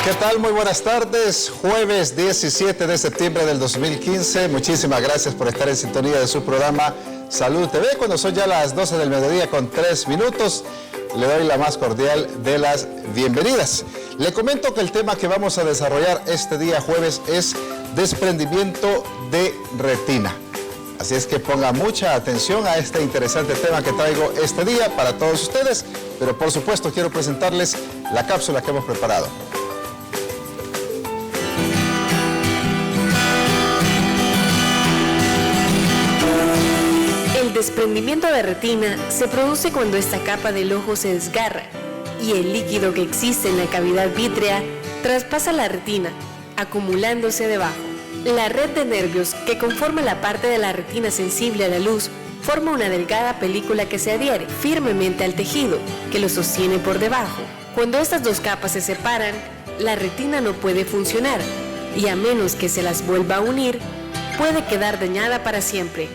¿Qué tal? Muy buenas tardes. Jueves 17 de septiembre del 2015. Muchísimas gracias por estar en sintonía de su programa Salud TV. Cuando son ya las 12 del mediodía con 3 minutos, le doy la más cordial de las bienvenidas. Le comento que el tema que vamos a desarrollar este día jueves es desprendimiento de retina. Así es que ponga mucha atención a este interesante tema que traigo este día para todos ustedes, pero por supuesto quiero presentarles la cápsula que hemos preparado. El desprendimiento de retina se produce cuando esta capa del ojo se desgarra y el líquido que existe en la cavidad vítrea traspasa la retina, acumulándose debajo. La red de nervios que conforma la parte de la retina sensible a la luz forma una delgada película que se adhiere firmemente al tejido que lo sostiene por debajo. Cuando estas dos capas se separan, la retina no puede funcionar y a menos que se las vuelva a unir, puede quedar dañada para siempre.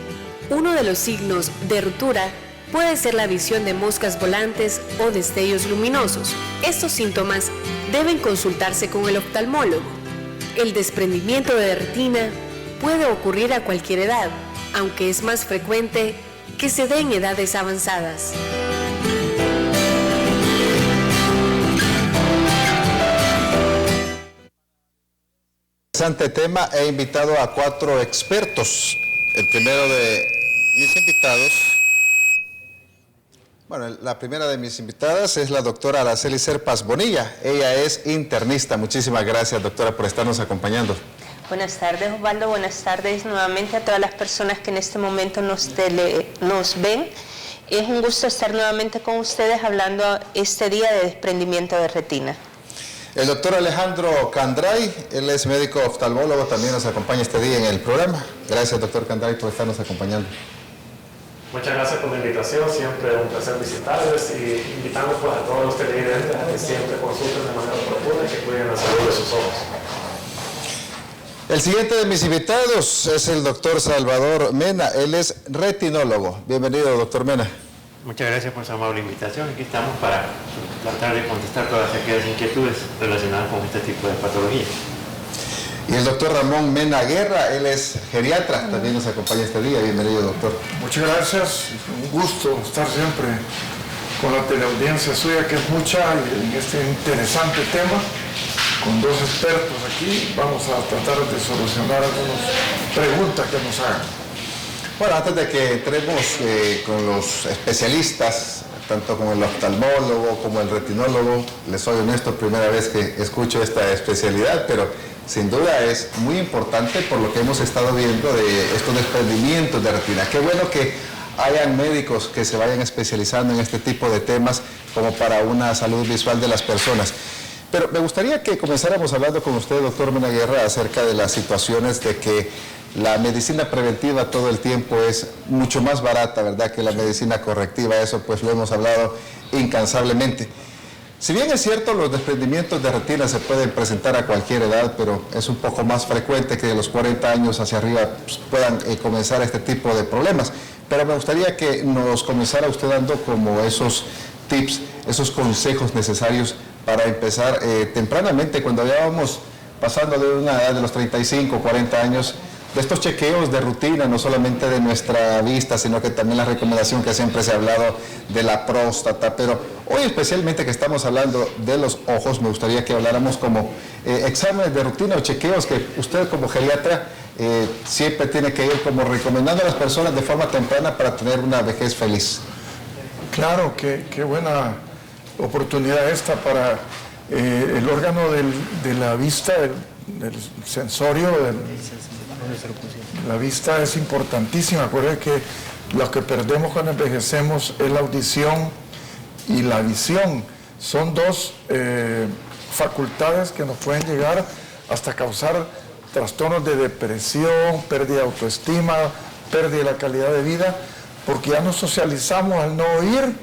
Uno de los signos de rotura puede ser la visión de moscas volantes o destellos luminosos. Estos síntomas deben consultarse con el oftalmólogo. El desprendimiento de retina puede ocurrir a cualquier edad, aunque es más frecuente que se dé en edades avanzadas. Interesante tema. He invitado a 4 expertos. El primero de mis invitados, la primera de mis invitadas es la doctora Araceli Serpas Bonilla. Ella es internista. Muchísimas gracias, doctora, por estarnos acompañando. Buenas tardes, Osvaldo. Buenas tardes nuevamente a todas las personas que en este momento nos ven. Es un gusto estar nuevamente con ustedes hablando este día de desprendimiento de retina. El doctor Alejandro Candray, él es médico oftalmólogo, también nos acompaña este día en el programa. Gracias, doctor Candray, por estarnos acompañando. Muchas gracias por la invitación, siempre un placer visitarles y invitamos pues, a todos los televidentes a que siempre consulten de manera profunda y que cuiden la salud de sus ojos. El siguiente de mis invitados es el doctor Salvador Mena, él es retinólogo. Bienvenido, doctor Mena. Muchas gracias por su amable invitación. Aquí estamos para tratar de contestar todas aquellas inquietudes relacionadas con este tipo de patología. Y el doctor Ramón Mena Guerra, él es geriatra, también nos acompaña este día. Bienvenido, doctor. Muchas gracias. Un gusto estar siempre con la teleaudiencia suya, que es mucha, en este interesante tema. Con 2 expertos aquí, vamos a tratar de solucionar algunas preguntas que nos hagan. Bueno, antes de que entremos con los especialistas, tanto con el oftalmólogo como el retinólogo, les soy honesto, primera vez que escucho esta especialidad, pero sin duda es muy importante por lo que hemos estado viendo de estos desprendimientos de retina. Qué bueno que hayan médicos que se vayan especializando en este tipo de temas como para una salud visual de las personas. Pero me gustaría que comenzáramos hablando con usted, doctor Mena Guerra, acerca de las situaciones de que la medicina preventiva todo el tiempo es mucho más barata, ¿verdad?, que la medicina correctiva. Eso pues lo hemos hablado incansablemente. Si bien es cierto, los desprendimientos de retina se pueden presentar a cualquier edad, pero es un poco más frecuente que de los 40 años hacia arriba pues, puedan comenzar este tipo de problemas. Pero me gustaría que nos comenzara usted dando como esos tips, esos consejos necesarios para empezar tempranamente, cuando ya vamos pasando de una edad de los 35, 40 años, de estos chequeos de rutina, no solamente de nuestra vista, sino que también la recomendación que siempre se ha hablado de la próstata. Pero hoy especialmente que estamos hablando de los ojos, me gustaría que habláramos como exámenes de rutina o chequeos que usted como geriatra siempre tiene que ir como recomendando a las personas de forma temprana para tener una vejez feliz. Claro, qué buena oportunidad esta para el órgano de la vista, del sensorio, la vista es importantísima. Acuérdense que lo que perdemos cuando envejecemos es la audición y la visión. Son 2 facultades que nos pueden llegar hasta causar trastornos de depresión, pérdida de autoestima, pérdida de la calidad de vida, porque ya nos socializamos al no oír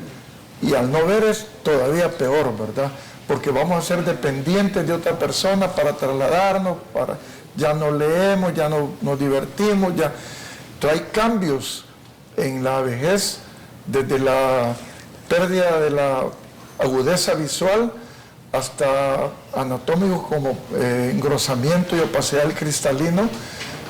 y al no ver es todavía peor, ¿verdad? Porque vamos a ser dependientes de otra persona para trasladarnos, ya no leemos, ya no nos divertimos, ya. Entonces hay cambios en la vejez, desde la pérdida de la agudeza visual hasta anatómicos como engrosamiento y opacidad del cristalino,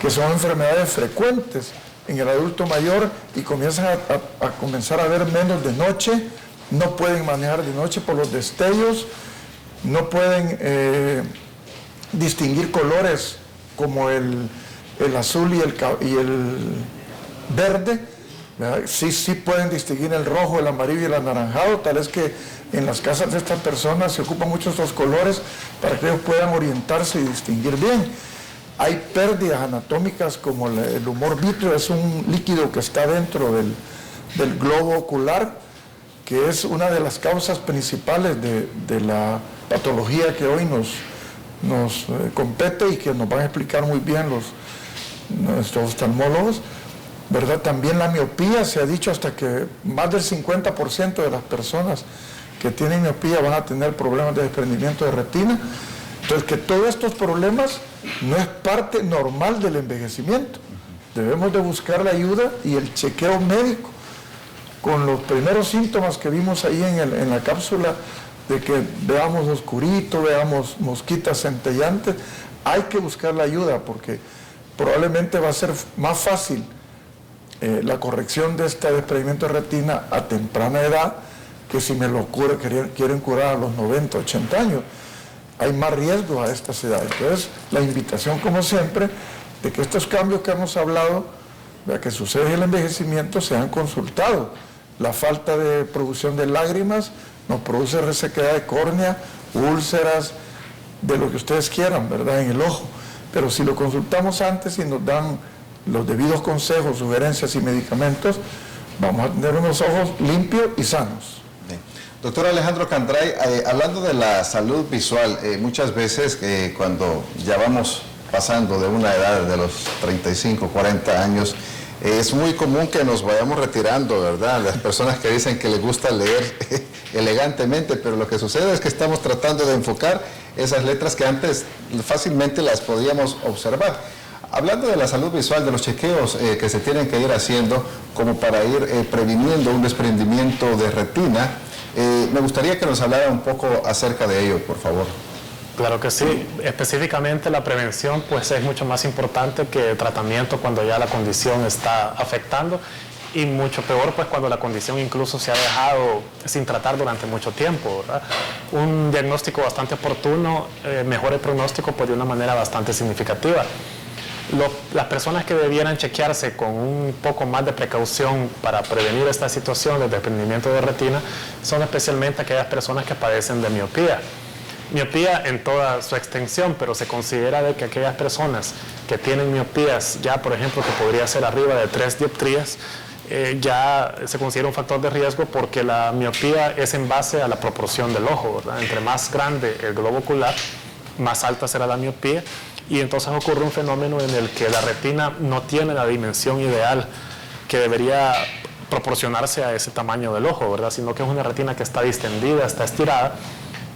que son enfermedades frecuentes en el adulto mayor y comienzan a comenzar a ver menos de noche, no pueden manejar de noche por los destellos, no pueden distinguir colores como el azul y el verde, ¿verdad? Sí pueden distinguir el rojo, el amarillo y el anaranjado, tal es que en las casas de estas personas se ocupan mucho estos colores para que ellos puedan orientarse y distinguir bien. Hay pérdidas anatómicas como el humor vítreo, es un líquido que está dentro del globo ocular, que es una de las causas principales de la patología que hoy nos compete y que nos van a explicar muy bien nuestros oftalmólogos, ¿verdad? También la miopía, se ha dicho hasta que más del 50% de las personas que tienen miopía van a tener problemas de desprendimiento de retina. Entonces, que todos estos problemas no es parte normal del envejecimiento. Debemos de buscar la ayuda y el chequeo médico. Con los primeros síntomas que vimos ahí en la cápsula, de que veamos oscurito, veamos mosquitas centellantes, hay que buscar la ayuda porque probablemente va a ser más fácil la corrección de este desprendimiento de retina a temprana edad que si me lo quieren curar a los 90, 80 años. Hay más riesgo a estas edades. Entonces, la invitación, como siempre, de que estos cambios que hemos hablado, que sucede en el envejecimiento, se han consultado. La falta de producción de lágrimas nos produce resequedad de córnea, úlceras, de lo que ustedes quieran, ¿verdad?, en el ojo. Pero si lo consultamos antes y nos dan los debidos consejos, sugerencias y medicamentos, vamos a tener unos ojos limpios y sanos. Bien. Doctor Alejandro Candray, hablando de la salud visual, muchas veces cuando ya vamos pasando de una edad de los 35, 40 años, es muy común que nos vayamos retirando, ¿verdad? Las personas que dicen que les gusta leer elegantemente, pero lo que sucede es que estamos tratando de enfocar esas letras que antes fácilmente las podíamos observar. Hablando de la salud visual, de los chequeos que se tienen que ir haciendo como para ir previniendo un desprendimiento de retina, me gustaría que nos hablara un poco acerca de ello, por favor. Claro que sí. Específicamente la prevención pues es mucho más importante que el tratamiento cuando ya la condición está afectando, y mucho peor pues cuando la condición incluso se ha dejado sin tratar durante mucho tiempo, ¿verdad? Un diagnóstico bastante oportuno mejora el pronóstico pues de una manera bastante significativa. Las personas que debieran chequearse con un poco más de precaución para prevenir esta situación de desprendimiento de retina son especialmente aquellas personas que padecen de miopía. Miopía en toda su extensión, pero se considera de que aquellas personas que tienen miopías ya, por ejemplo, que podría ser arriba de 3 dioptrías, ya se considera un factor de riesgo porque la miopía es en base a la proporción del ojo, ¿verdad? Entre más grande el globo ocular, más alta será la miopía, y entonces ocurre un fenómeno en el que la retina no tiene la dimensión ideal que debería proporcionarse a ese tamaño del ojo, ¿verdad? Sino que es una retina que está distendida, está estirada,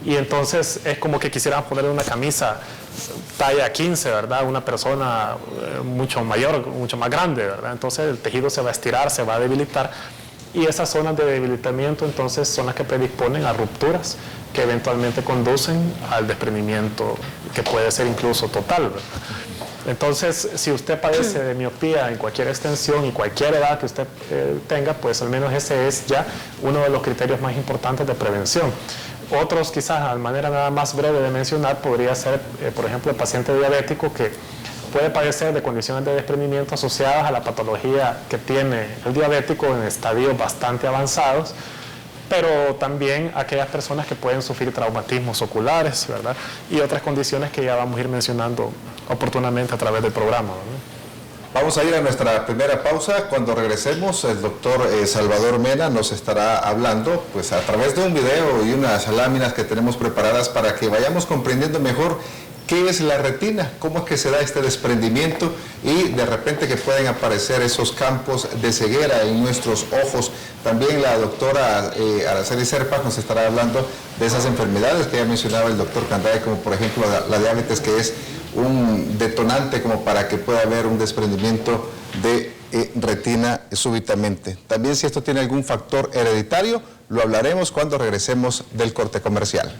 y entonces es como que quisieran ponerle una camisa talla 15, ¿verdad? Una persona mucho mayor, mucho más grande, ¿verdad? Entonces el tejido se va a estirar, se va a debilitar, y esas zonas de debilitamiento entonces son las que predisponen a rupturas que eventualmente conducen al desprendimiento, que puede ser incluso total, ¿verdad? Entonces, si usted padece de miopía en cualquier extensión y cualquier edad que usted tenga, pues al menos ese es ya uno de los criterios más importantes de prevención. Otros, quizás, de manera nada más breve de mencionar, podría ser, por ejemplo, el paciente diabético que puede padecer de condiciones de desprendimiento asociadas a la patología que tiene el diabético en estadios bastante avanzados, pero también aquellas personas que pueden sufrir traumatismos oculares, ¿verdad? Y otras condiciones que ya vamos a ir mencionando oportunamente a través del programa, ¿verdad? Vamos a ir a nuestra primera pausa. Cuando regresemos, el doctor Salvador Mena nos estará hablando pues a través de un video y unas láminas que tenemos preparadas para que vayamos comprendiendo mejor qué es la retina, cómo es que se da este desprendimiento y de repente que pueden aparecer esos campos de ceguera en nuestros ojos. También la doctora Araceli Serpa nos estará hablando de esas enfermedades que ya mencionaba el doctor Candray, como por ejemplo la diabetes, que es un detonante como para que pueda haber un desprendimiento de retina súbitamente. También si esto tiene algún factor hereditario, Lo hablaremos cuando regresemos del corte comercial.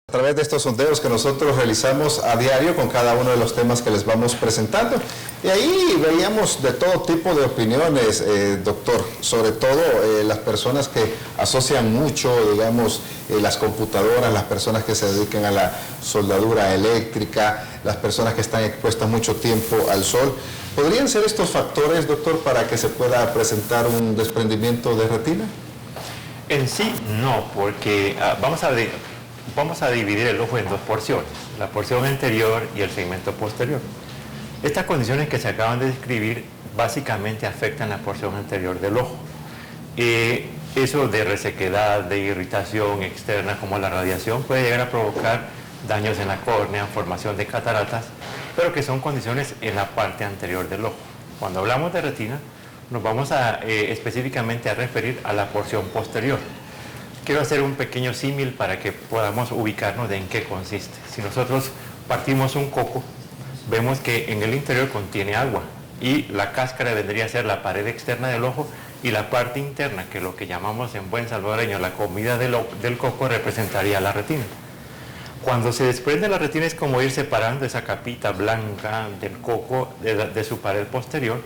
A través de estos sondeos que nosotros realizamos a diario con cada uno de los temas que les vamos presentando. Y ahí veíamos de todo tipo de opiniones, doctor, sobre todo las personas que asocian mucho, digamos, las computadoras, las personas que se dedican a la soldadura eléctrica, las personas que están expuestas mucho tiempo al sol. ¿Podrían ser estos factores, doctor, para que se pueda presentar un desprendimiento de retina? En sí, no, porque vamos a dividir el ojo en dos porciones, la porción anterior y el segmento posterior. Estas condiciones que se acaban de describir básicamente afectan la porción anterior del ojo. Eso de resequedad, de irritación externa como la radiación puede llegar a provocar daños en la córnea, formación de cataratas, pero que son condiciones en la parte anterior del ojo. Cuando hablamos de retina, nos vamos específicamente a referir a la porción posterior. Quiero hacer un pequeño símil para que podamos ubicarnos de en qué consiste. Si nosotros partimos un coco, vemos que en el interior contiene agua y la cáscara vendría a ser la pared externa del ojo y la parte interna, que lo que llamamos en buen salvadoreño la comida del coco, representaría la retina. Cuando se desprende la retina es como ir separando esa capita blanca del coco de su pared posterior,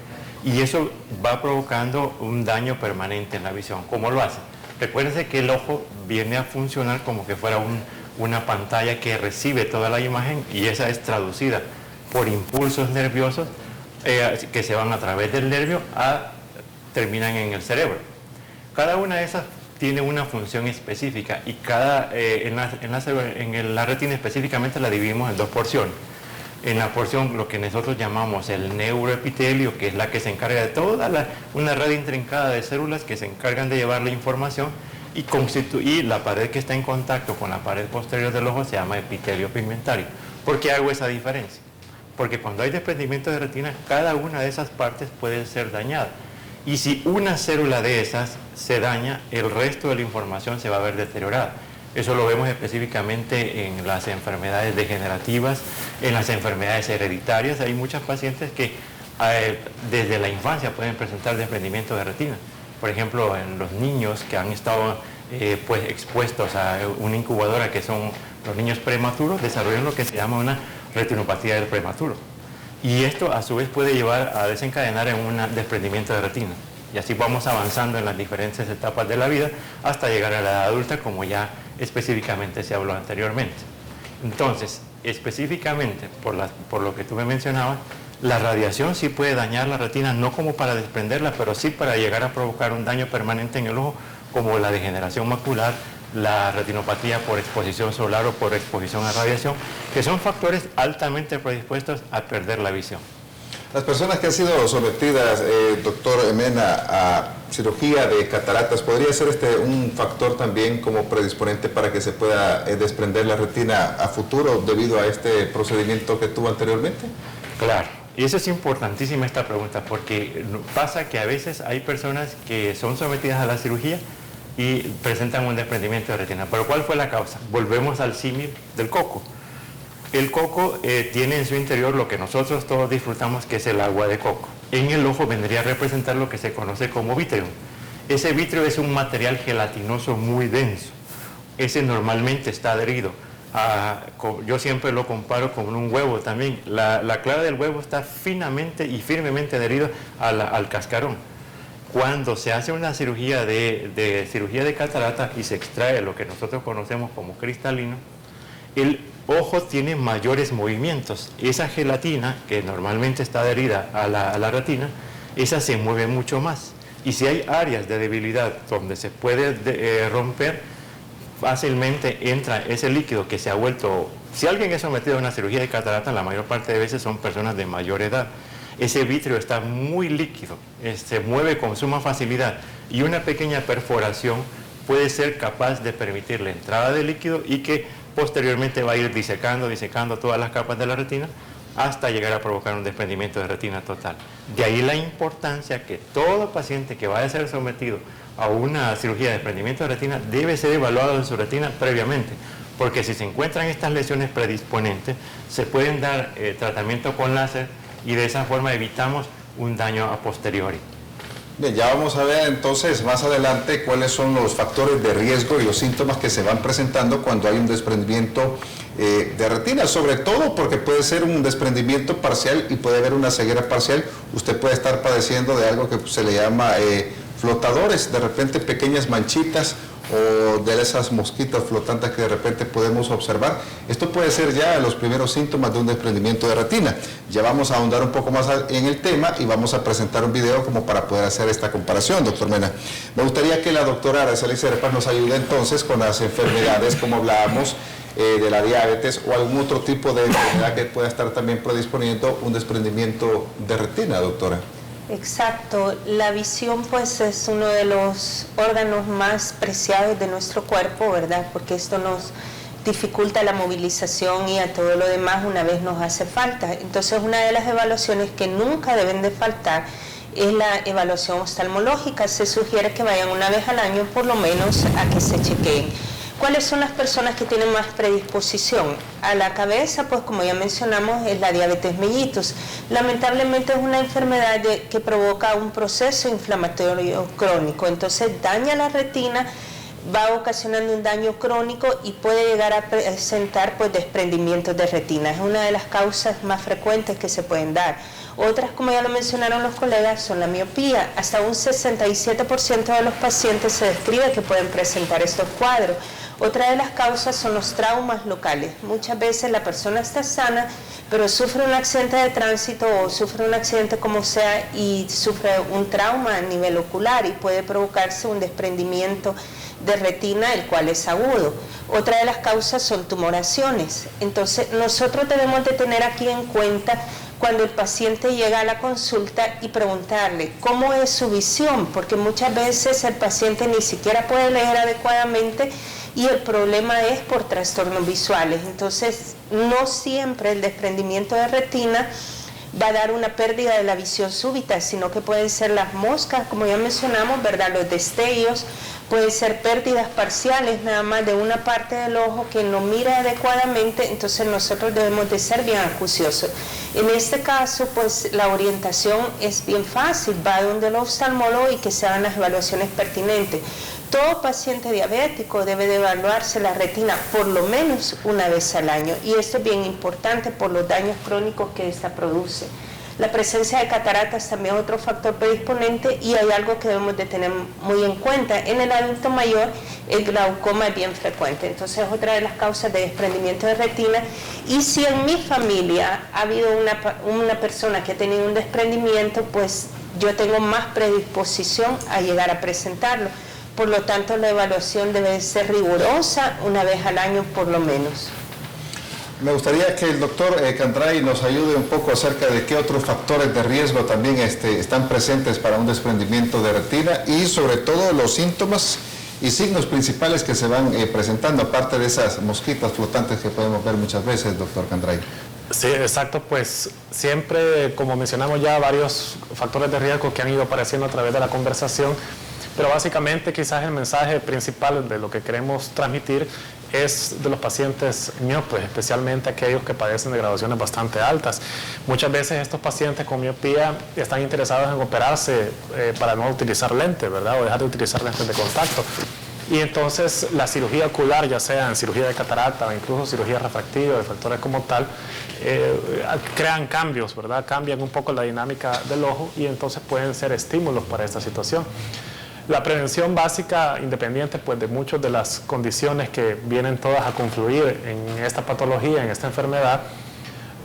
y eso va provocando un daño permanente en la visión. ¿Cómo lo hace? Recuérdense que el ojo viene a funcionar como que fuera una pantalla que recibe toda la imagen, y esa es traducida por impulsos nerviosos que se van a través del nervio terminan en el cerebro. Cada una de esas tiene una función específica, y en la retina específicamente la dividimos en dos porciones. En la porción, lo que nosotros llamamos el neuroepitelio, que es la que se encarga de toda una red intrincada de células que se encargan de llevar la información, y la pared que está en contacto con la pared posterior del ojo se llama epitelio pigmentario. ¿Por qué hago esa diferencia? Porque cuando hay desprendimiento de retina, cada una de esas partes puede ser dañada. Y si una célula de esas se daña, el resto de la información se va a ver deteriorada. Eso lo vemos específicamente en las enfermedades degenerativas, en las enfermedades hereditarias. Hay muchas pacientes que desde la infancia pueden presentar desprendimiento de retina. Por ejemplo, en los niños que han estado expuestos a una incubadora, que son los niños prematuros, desarrollan lo que se llama una retinopatía del prematuro. Y esto a su vez puede llevar a desencadenar en un desprendimiento de retina. Y así vamos avanzando en las diferentes etapas de la vida hasta llegar a la edad adulta, como ya específicamente se habló anteriormente. Entonces, específicamente por lo que tú me mencionabas, la radiación sí puede dañar la retina, no como para desprenderla, pero sí para llegar a provocar un daño permanente en el ojo, como la degeneración macular, la retinopatía por exposición solar o por exposición a radiación, que son factores altamente predispuestos a perder la visión. Las personas que han sido sometidas, doctor Mena, a cirugía de cataratas, ¿podría ser un factor también como predisponente para que se pueda desprender la retina a futuro debido a este procedimiento que tuvo anteriormente? Claro, y eso es importantísima esta pregunta, porque pasa que a veces hay personas que son sometidas a la cirugía y presentan un desprendimiento de retina. ¿Pero cuál fue la causa? Volvemos al símil del coco. El coco tiene en su interior lo que nosotros todos disfrutamos, que es el agua de coco. En el ojo vendría a representar lo que se conoce como vítreo. Ese vítreo es un material gelatinoso muy denso. Ese normalmente está adherido yo siempre lo comparo con un huevo también. La clara del huevo está finamente y firmemente adherido al cascarón. Cuando se hace una cirugía de catarata y se extrae lo que nosotros conocemos como cristalino, el ojo tiene mayores movimientos. Esa gelatina, que normalmente está adherida a la retina, esa se mueve mucho más. Y si hay áreas de debilidad donde se puede romper, fácilmente entra ese líquido que se ha vuelto... Si alguien es sometido a una cirugía de catarata, la mayor parte de veces son personas de mayor edad. Ese vítreo está muy líquido, se mueve con suma facilidad, y una pequeña perforación puede ser capaz de permitir la entrada de líquido y que posteriormente va a ir disecando todas las capas de la retina hasta llegar a provocar un desprendimiento de retina total. De ahí la importancia que todo paciente que vaya a ser sometido a una cirugía de desprendimiento de retina debe ser evaluado en su retina previamente, porque si se encuentran estas lesiones predisponentes, se pueden dar tratamiento con láser, y de esa forma evitamos un daño a posteriori. Bien, ya vamos a ver entonces más adelante cuáles son los factores de riesgo y los síntomas que se van presentando cuando hay un desprendimiento de retina, sobre todo porque puede ser un desprendimiento parcial y puede haber una ceguera parcial. Usted puede estar padeciendo de algo que se le llama flotadores, de repente pequeñas manchitas o de esas mosquitas flotantes que de repente podemos observar. Esto puede ser ya los primeros síntomas de un desprendimiento de retina. Ya vamos a ahondar un poco más en el tema y vamos a presentar un video como para poder hacer esta comparación, doctor Mena. Me gustaría que la doctora Araceli Serpa nos ayude entonces con las enfermedades, como hablábamos, de la diabetes o algún otro tipo de enfermedad que pueda estar también predisponiendo un desprendimiento de retina, doctora. Exacto, la visión pues es uno de los órganos más preciados de nuestro cuerpo, ¿verdad? Porque esto nos dificulta la movilización y a todo lo demás una vez nos hace falta. Entonces una de las evaluaciones que nunca deben de faltar es la evaluación oftalmológica. Se sugiere que vayan una vez al año por lo menos a que se chequeen. ¿Cuáles son las personas que tienen más predisposición? A la cabeza, pues como ya mencionamos, es la diabetes mellitus. Lamentablemente es una enfermedad que provoca un proceso inflamatorio crónico, entonces daña la retina, va ocasionando un daño crónico y puede llegar a presentar pues desprendimientos de retina. Es una de las causas más frecuentes que se pueden dar. Otras, como ya lo mencionaron los colegas, son la miopía. Hasta un 67% de los pacientes se describe que pueden presentar estos cuadros. Otra de las causas son los traumas locales. Muchas veces la persona está sana, pero sufre un accidente de tránsito o sufre un accidente como sea y sufre un trauma a nivel ocular y puede provocarse un desprendimiento de retina, el cual es agudo. Otra de las causas son tumoraciones. Entonces, nosotros debemos de tener aquí en cuenta cuando el paciente llega a la consulta y preguntarle cómo es su visión, porque muchas veces el paciente ni siquiera puede leer adecuadamente y el problema es por trastornos visuales. Entonces, no siempre el desprendimiento de retina va a dar una pérdida de la visión súbita, sino que pueden ser las moscas, como ya mencionamos, ¿verdad? Los destellos, pueden ser pérdidas parciales nada más de una parte del ojo que no mira adecuadamente, entonces nosotros debemos de ser bien acuciosos. En este caso, pues la orientación es bien fácil, va donde el oftalmólogo y que se hagan las evaluaciones pertinentes. Todo paciente diabético debe de evaluarse la retina por lo menos una vez al año, y esto es bien importante por los daños crónicos que esta produce. La presencia de cataratas también es otro factor predisponente y hay algo que debemos de tener muy en cuenta. En el adulto mayor el glaucoma es bien frecuente, entonces es otra de las causas de desprendimiento de retina. Y si en mi familia ha habido una persona que ha tenido un desprendimiento, pues yo tengo más predisposición a llegar a presentarlo. Por lo tanto, la evaluación debe ser rigurosa una vez al año por lo menos. Me gustaría que el doctor Candray nos ayude un poco acerca de qué otros factores de riesgo también están presentes para un desprendimiento de retina y sobre todo los síntomas y signos principales que se van presentando, aparte de esas mosquitas flotantes que podemos ver muchas veces, doctor Candray. Sí, exacto, pues siempre, como mencionamos ya, varios factores de riesgo que han ido apareciendo a través de la conversación, pero básicamente quizás el mensaje principal de lo que queremos transmitir es de los pacientes miopes, especialmente aquellos que padecen de graduaciones bastante altas. Muchas veces estos pacientes con miopía están interesados en operarse para no utilizar lentes, ¿verdad? O dejar de utilizar lentes de contacto. Y entonces la cirugía ocular, ya sea en cirugía de catarata o incluso cirugía refractiva de factores como tal, crean cambios, ¿verdad? Cambian un poco la dinámica del ojo y entonces pueden ser estímulos para esta situación. La prevención básica, independiente pues, de muchas de las condiciones que vienen todas a confluir en esta patología, en esta enfermedad,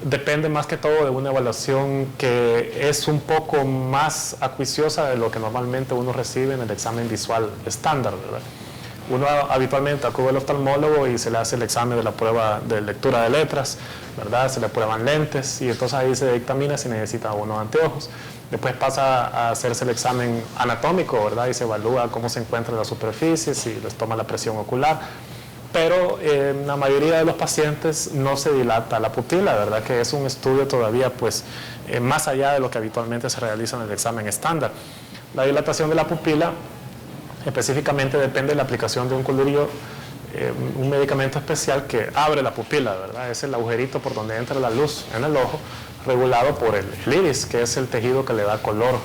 depende más que todo de una evaluación que es un poco más acuiciosa de lo que normalmente uno recibe en el examen visual estándar, ¿verdad? Uno habitualmente acude al oftalmólogo y se le hace el examen de la prueba de lectura de letras, ¿verdad? Se le prueban lentes y entonces ahí se dictamina si necesita unos anteojos. Después pasa a hacerse el examen anatómico, ¿verdad? Y se evalúa cómo se encuentran las superficies, si les toma la presión ocular. Pero en la mayoría de los pacientes no se dilata la pupila, ¿verdad? Que es un estudio todavía pues, más allá de lo que habitualmente se realiza en el examen estándar. La dilatación de la pupila específicamente depende de la aplicación de un colurio, un medicamento especial que abre la pupila, ¿verdad? Es el agujerito por donde entra la luz en el ojo, regulado por el iris, que es el tejido que le da color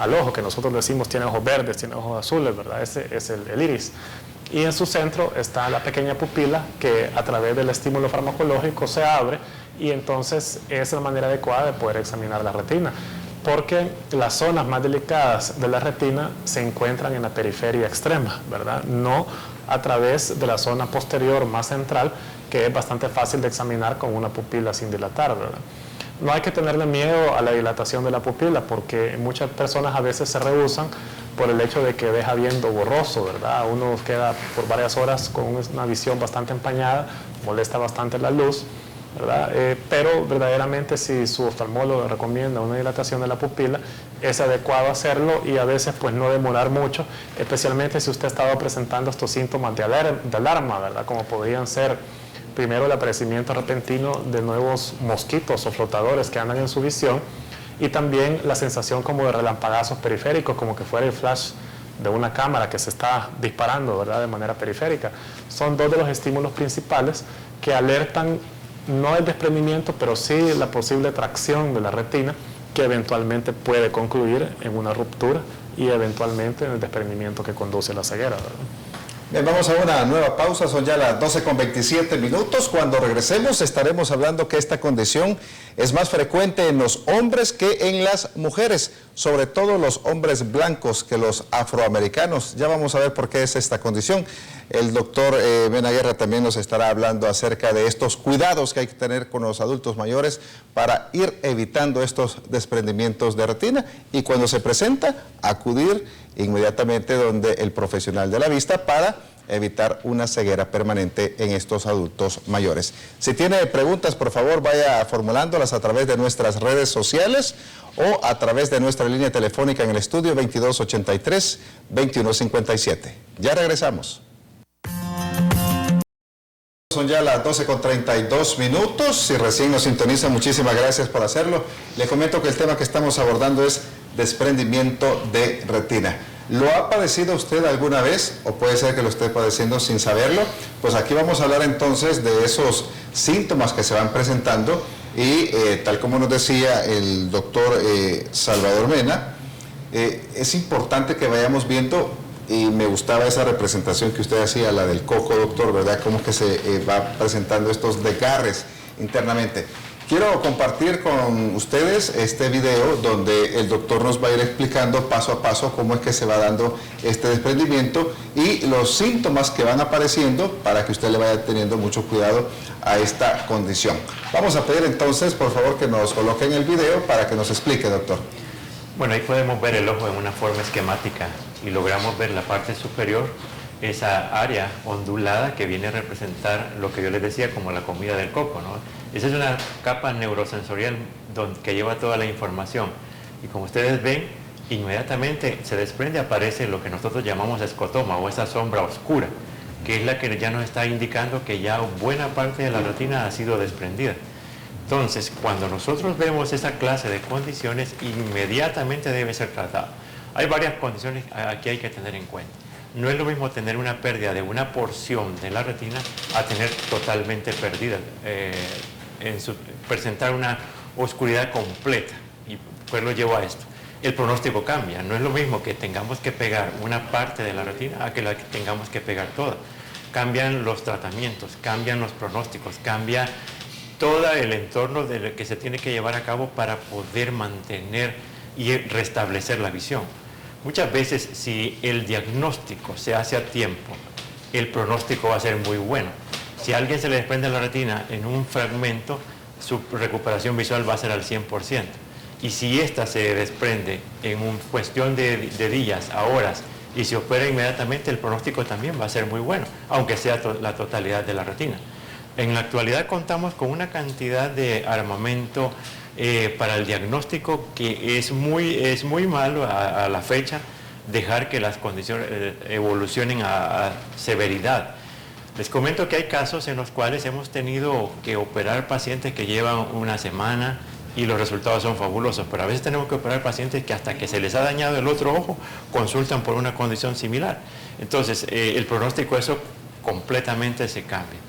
al ojo, que nosotros decimos tiene ojos verdes, tiene ojos azules, ¿verdad? Ese es el iris. Y en su centro está la pequeña pupila que a través del estímulo farmacológico se abre, y entonces es la manera adecuada de poder examinar la retina, porque las zonas más delicadas de la retina se encuentran en la periferia extrema, ¿verdad? No a través de la zona posterior más central, que es bastante fácil de examinar con una pupila sin dilatar, ¿verdad? No hay que tenerle miedo a la dilatación de la pupila, porque muchas personas a veces se rehúsan por el hecho de que deja viendo borroso, ¿verdad? Uno queda por varias horas con una visión bastante empañada, molesta bastante la luz, ¿verdad? Pero verdaderamente si su oftalmólogo recomienda una dilatación de la pupila, es adecuado hacerlo, y a veces pues no demorar mucho, especialmente si usted ha estado presentando estos síntomas de alarma, ¿verdad? Como podrían ser primero el aparecimiento repentino de nuevos mosquitos o flotadores que andan en su visión, y también la sensación como de relampagazos periféricos, como que fuera el flash de una cámara que se está disparando, ¿verdad? De manera periférica. Son dos de los estímulos principales que alertan no el desprendimiento, pero sí la posible tracción de la retina, que eventualmente puede concluir en una ruptura y eventualmente en el desprendimiento que conduce a la ceguera, ¿verdad? Bien, vamos a una nueva pausa, son ya las 12:27. Cuando regresemos estaremos hablando que esta condición es más frecuente en los hombres que en las mujeres, sobre todo los hombres blancos que los afroamericanos. Ya vamos a ver por qué es esta condición. El doctor Mena Guerra también nos estará hablando acerca de estos cuidados que hay que tener con los adultos mayores para ir evitando estos desprendimientos de retina, y cuando se presenta, acudir inmediatamente donde el profesional de la vista para evitar una ceguera permanente en estos adultos mayores. Si tiene preguntas, por favor, vaya formulándolas a través de nuestras redes sociales o a través de nuestra línea telefónica en el estudio 2283-2157. Ya regresamos. Son ya las 12:32. Si recién nos sintoniza, muchísimas gracias por hacerlo. Le comento que el tema que estamos abordando es desprendimiento de retina. ¿Lo ha padecido usted alguna vez, o puede ser que lo esté padeciendo sin saberlo? Pues aquí vamos a hablar entonces de esos síntomas que se van presentando, y tal como nos decía el doctor Salvador Mena, es importante que vayamos viendo, y me gustaba esa representación que usted hacía, la del coco, doctor, ¿verdad? Cómo que se va presentando estos desgarres internamente. Quiero compartir con ustedes este video donde el doctor nos va a ir explicando paso a paso cómo es que se va dando este desprendimiento y los síntomas que van apareciendo, para que usted le vaya teniendo mucho cuidado a esta condición. Vamos a pedir entonces, por favor, que nos coloquen el video para que nos explique, doctor. Bueno, ahí podemos ver el ojo en una forma esquemática y logramos ver la parte superior, esa área ondulada que viene a representar lo que yo les decía como la comida del coco, ¿no? Esa es una capa neurosensorial que lleva toda la información, y como ustedes ven, inmediatamente se desprende, aparece lo que nosotros llamamos escotoma, o esa sombra oscura, que es la que ya nos está indicando que ya buena parte de la retina ha sido desprendida. Entonces, cuando nosotros vemos esa clase de condiciones, inmediatamente debe ser tratado. Hay varias condiciones aquí hay que tener en cuenta. No es lo mismo tener una pérdida de una porción de la retina a tener totalmente perdida, presentar una oscuridad completa, y pues lo llevo a esto. El pronóstico cambia, no es lo mismo que tengamos que pegar una parte de la retina a que la que tengamos que pegar toda. Cambian los tratamientos, cambian los pronósticos, cambia todo el entorno de lo que se tiene que llevar a cabo para poder mantener y restablecer la visión. Muchas veces, si el diagnóstico se hace a tiempo, el pronóstico va a ser muy bueno. Si a alguien se le desprende la retina en un fragmento, su recuperación visual va a ser al 100%. Y si esta se desprende en cuestión de días a horas y se opera inmediatamente, el pronóstico también va a ser muy bueno, aunque sea la totalidad de la retina. En la actualidad contamos con una cantidad de armamento para el diagnóstico que es muy malo a la fecha dejar que las condiciones evolucionen a severidad. Les comento que hay casos en los cuales hemos tenido que operar pacientes que llevan una semana y los resultados son fabulosos, pero a veces tenemos que operar pacientes que hasta que se les ha dañado el otro ojo consultan por una condición similar. Entonces el pronóstico eso completamente se cambia.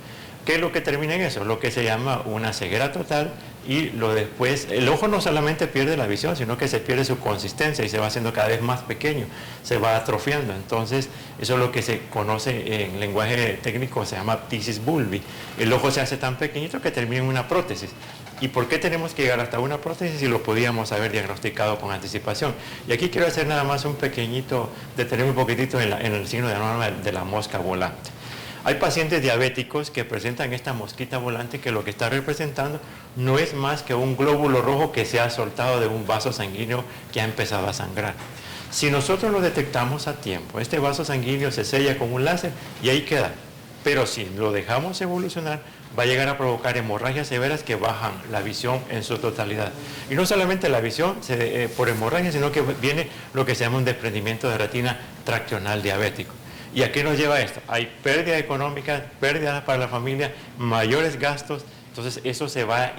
¿Qué es lo que termina en eso? Lo que se llama una ceguera total y lo después, el ojo no solamente pierde la visión, sino que se pierde su consistencia y se va haciendo cada vez más pequeño, se va atrofiando. Entonces, eso es lo que se conoce en lenguaje técnico, se llama ptisis bulbi. El ojo se hace tan pequeñito que termina en una prótesis. ¿Y por qué tenemos que llegar hasta una prótesis si lo podíamos haber diagnosticado con anticipación? Y aquí quiero hacer nada más un pequeñito, detenerme un poquitito en el signo de alarma de la mosca volante. Hay pacientes diabéticos que presentan esta mosquita volante que lo que está representando no es más que un glóbulo rojo que se ha soltado de un vaso sanguíneo que ha empezado a sangrar. Si nosotros lo detectamos a tiempo, este vaso sanguíneo se sella con un láser y ahí queda. Pero si lo dejamos evolucionar, va a llegar a provocar hemorragias severas que bajan la visión en su totalidad. Y no solamente la visión por hemorragia, sino que viene lo que se llama un desprendimiento de retina traccional diabético. ¿Y a qué nos lleva esto? Hay pérdida económica, pérdida para la familia, mayores gastos, entonces eso se va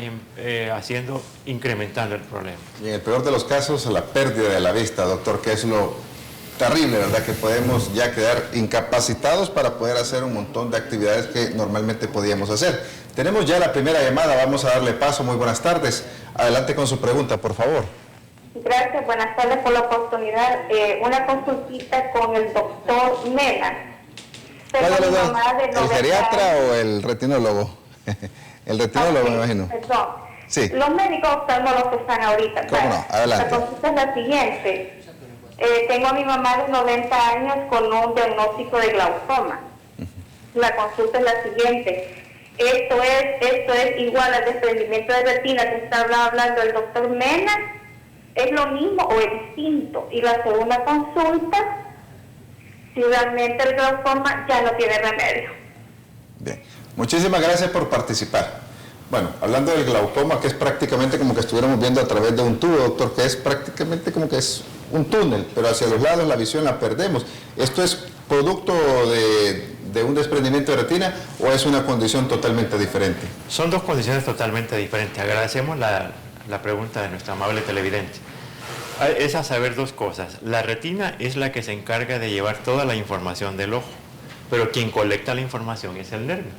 incrementando el problema. Y en el peor de los casos, la pérdida de la vista, doctor, que es lo terrible, ¿verdad? Que podemos ya quedar incapacitados para poder hacer un montón de actividades que normalmente podíamos hacer. Tenemos ya la primera llamada, vamos a darle paso. Muy buenas tardes. Adelante con su pregunta, por favor. Gracias, buenas tardes por la oportunidad. Una consultita con el doctor Mena. ¿Cuál de los dos? ¿El geriatra o el retinólogo? El retinólogo, me imagino. Perdón. Sí. Los médicos oftalmólogos que están ahorita. ¿Cómo no? Adelante. La consulta es la siguiente. Tengo a mi mamá de 90 años con un diagnóstico de glaucoma. La consulta es la siguiente. Esto es igual al desprendimiento de retina que está hablando el doctor Mena. ¿Es lo mismo o es distinto? Y la segunda consulta, si realmente el glaucoma ya no tiene remedio. Bien, muchísimas gracias por participar. Bueno, hablando del glaucoma, que es prácticamente como que estuviéramos viendo a través de un tubo, doctor, que es prácticamente como que es un túnel, pero hacia los lados la visión la perdemos. ¿Esto es producto de un desprendimiento de retina o es una condición totalmente diferente? Son dos condiciones totalmente diferentes. Agradecemos la pregunta de nuestra amable televidente. Es a saber dos cosas. La retina es la que se encarga de llevar toda la información del ojo, pero quien colecta la información es el nervio.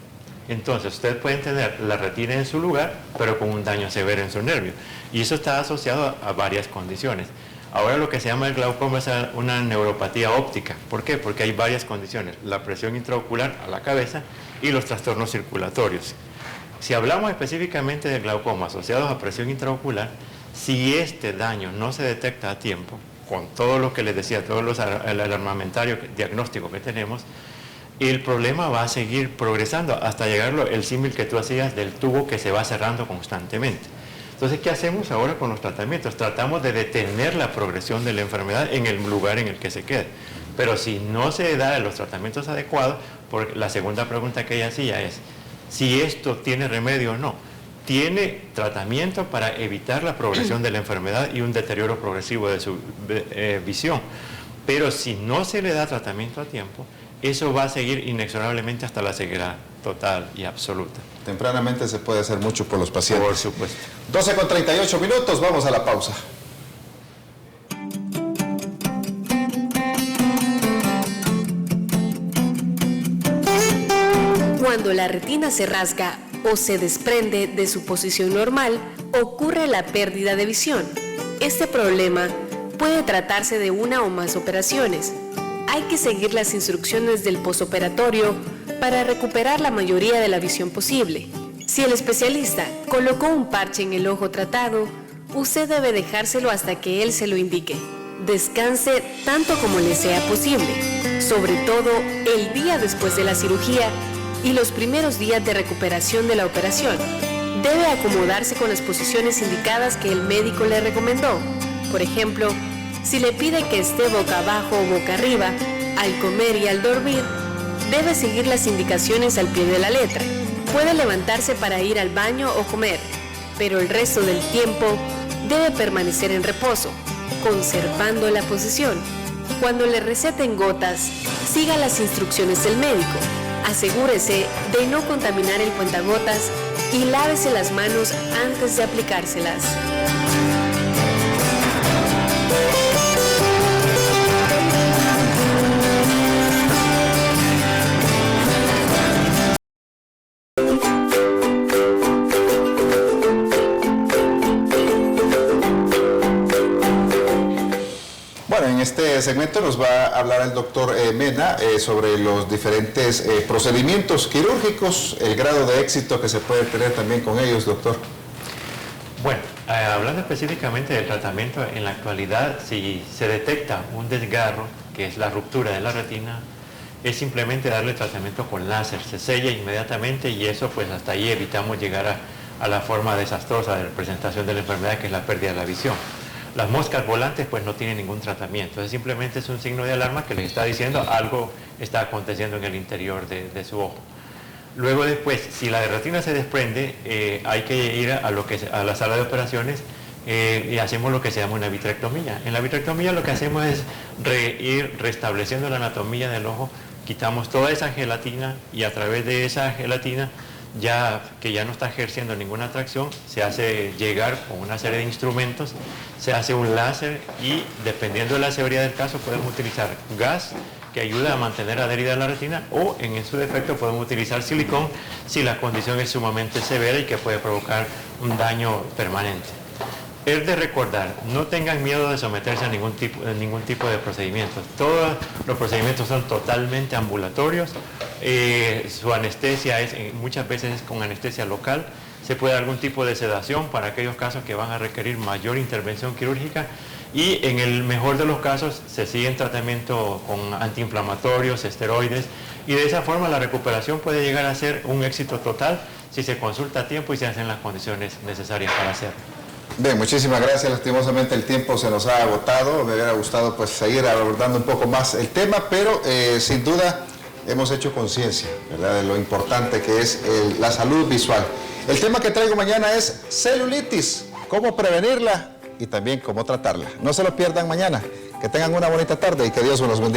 Entonces, ustedes pueden tener la retina en su lugar, pero con un daño severo en su nervio. Y eso está asociado a varias condiciones. Ahora lo que se llama el glaucoma es una neuropatía óptica. ¿Por qué? Porque hay varias condiciones. La presión intraocular a la cabeza y los trastornos circulatorios. Si hablamos específicamente del glaucoma asociados a presión intraocular, si este daño no se detecta a tiempo, con todo lo que les decía, todo el armamentario diagnóstico que tenemos, el problema va a seguir progresando hasta llegar el símil que tú hacías del tubo que se va cerrando constantemente. Entonces, ¿qué hacemos ahora con los tratamientos? Tratamos de detener la progresión de la enfermedad en el lugar en el que se quede. Pero si no se dan los tratamientos adecuados, porque la segunda pregunta que ella hacía es, si esto tiene remedio o no. Tiene tratamiento para evitar la progresión de la enfermedad y un deterioro progresivo de su visión. Pero si no se le da tratamiento a tiempo, eso va a seguir inexorablemente hasta la ceguera total y absoluta. Tempranamente se puede hacer mucho por los pacientes. Por supuesto. 12:38 minutos, vamos a la pausa. Cuando la retina se rasga o se desprende de su posición normal, ocurre la pérdida de visión. Este problema puede tratarse de una o más operaciones. Hay que seguir las instrucciones del posoperatorio para recuperar la mayoría de la visión posible. Si el especialista colocó un parche en el ojo tratado, usted debe dejárselo hasta que él se lo indique. Descanse tanto como le sea posible, sobre todo el día después de la cirugía y los primeros días de recuperación de la operación. Debe acomodarse con las posiciones indicadas que el médico le recomendó. Por ejemplo, si le pide que esté boca abajo o boca arriba, al comer y al dormir, debe seguir las indicaciones al pie de la letra. Puede levantarse para ir al baño o comer, pero el resto del tiempo debe permanecer en reposo, conservando la posición. Cuando le receten gotas, siga las instrucciones del médico. Asegúrese de no contaminar el cuentagotas y lávese las manos antes de aplicárselas. este segmento nos va a hablar el doctor Mena sobre los diferentes procedimientos quirúrgicos, el grado de éxito que se puede tener también con ellos, doctor. Bueno, hablando específicamente del tratamiento, en la actualidad, si se detecta un desgarro, que es la ruptura de la retina, es simplemente darle tratamiento con láser, se sella inmediatamente y eso pues hasta ahí evitamos llegar a la forma desastrosa de la presentación de la enfermedad, que es la pérdida de la visión. Las moscas volantes pues no tienen ningún tratamiento, entonces simplemente es un signo de alarma que les está diciendo algo está aconteciendo en el interior de su ojo. Luego después, si la retina se desprende, hay que ir a la sala de operaciones y hacemos lo que se llama una vitrectomía. En la vitrectomía lo que hacemos es ir restableciendo la anatomía del ojo, quitamos toda esa gelatina y a través de esa gelatina, que ya no está ejerciendo ninguna tracción, se hace llegar con una serie de instrumentos, se hace un láser y dependiendo de la severidad del caso podemos utilizar gas que ayuda a mantener adherida la retina o en su defecto podemos utilizar silicón si la condición es sumamente severa y que puede provocar un daño permanente. Es de recordar, no tengan miedo de someterse a ningún tipo de procedimientos. Todos los procedimientos son totalmente ambulatorios. Su anestesia muchas veces es con anestesia local. Se puede dar algún tipo de sedación para aquellos casos que van a requerir mayor intervención quirúrgica y en el mejor de los casos se sigue en tratamiento con antiinflamatorios, esteroides y de esa forma la recuperación puede llegar a ser un éxito total si se consulta a tiempo y se hacen las condiciones necesarias para hacerlo. Bien, muchísimas gracias. Lastimosamente el tiempo se nos ha agotado. Me hubiera gustado pues seguir abordando un poco más el tema, pero sin duda hemos hecho conciencia, ¿verdad?, de lo importante que es la salud visual. El tema que traigo mañana es celulitis, cómo prevenirla y también cómo tratarla. No se lo pierdan mañana. Que tengan una bonita tarde y que Dios nos bendiga.